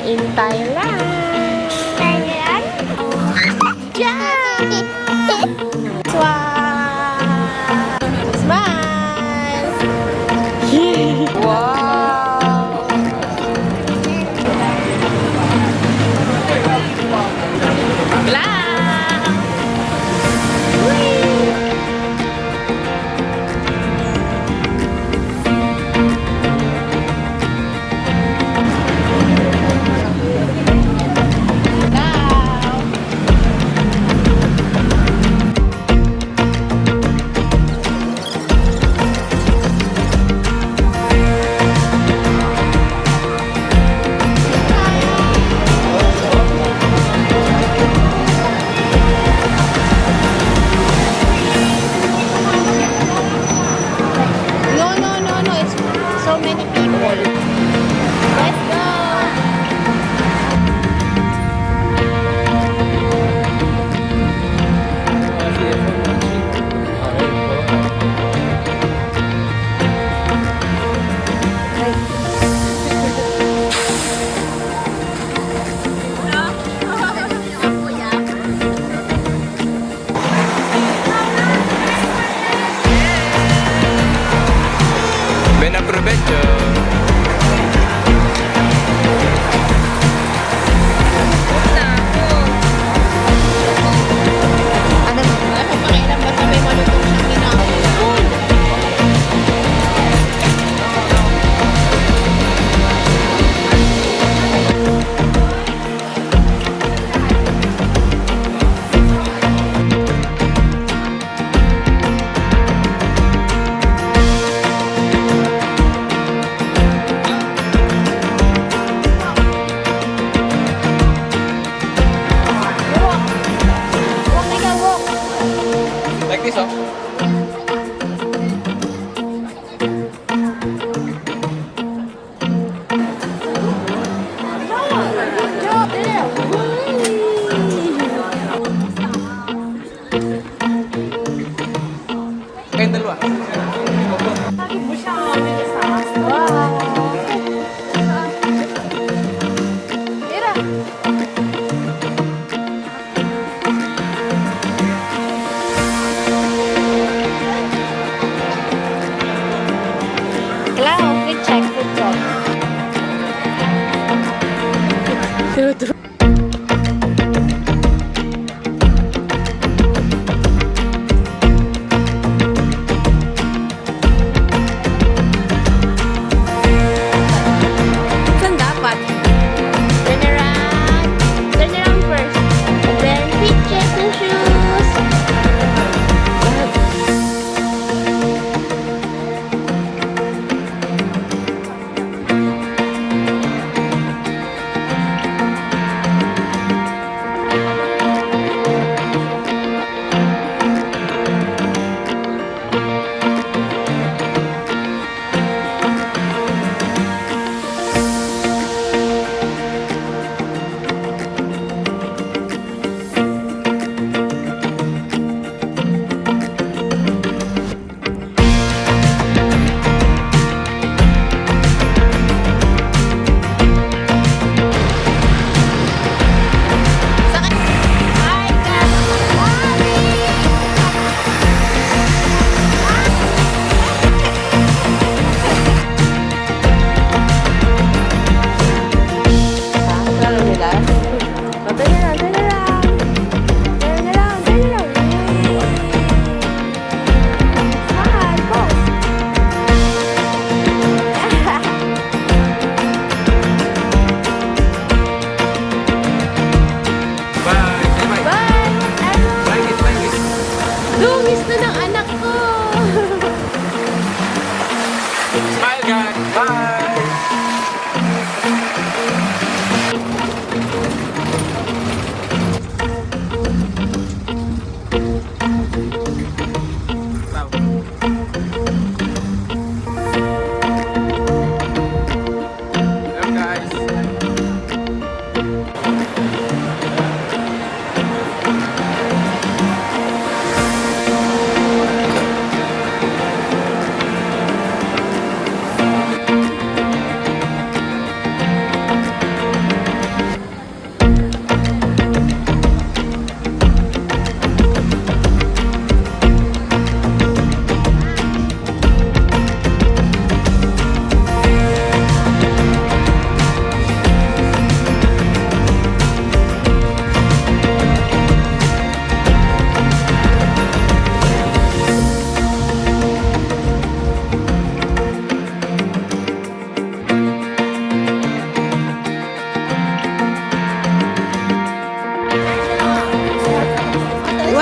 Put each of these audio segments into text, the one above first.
in Thailand. Thailand? Yeah! Smile! Wow! Lang! Whee! No, it's so many people. Let's go! Ben aprovecho. Ano papakiram ba may malutong siyang ginagawa? Walk, ikaw, walk. Like this, oh. Kayong dalawa. Tira. Hello, food check, food check. Saan dapat? Turn around. Turn around first. And then feet check ng shoes.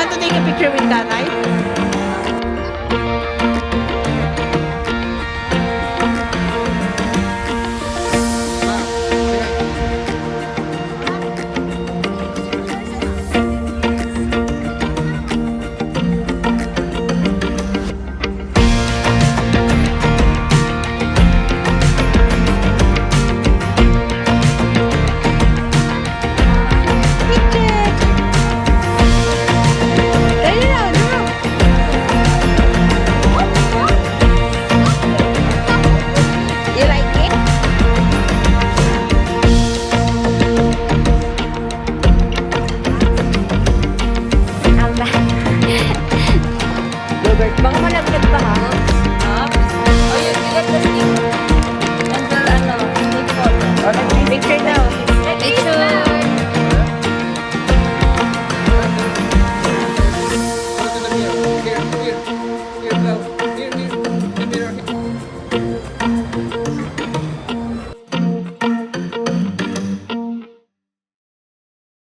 want to take a picture with Tanay? You like it? Amba. Yogurt. Baka malaglag pa ha? Oh, you get the stick. And the, stick photo. Picture daw. Picture.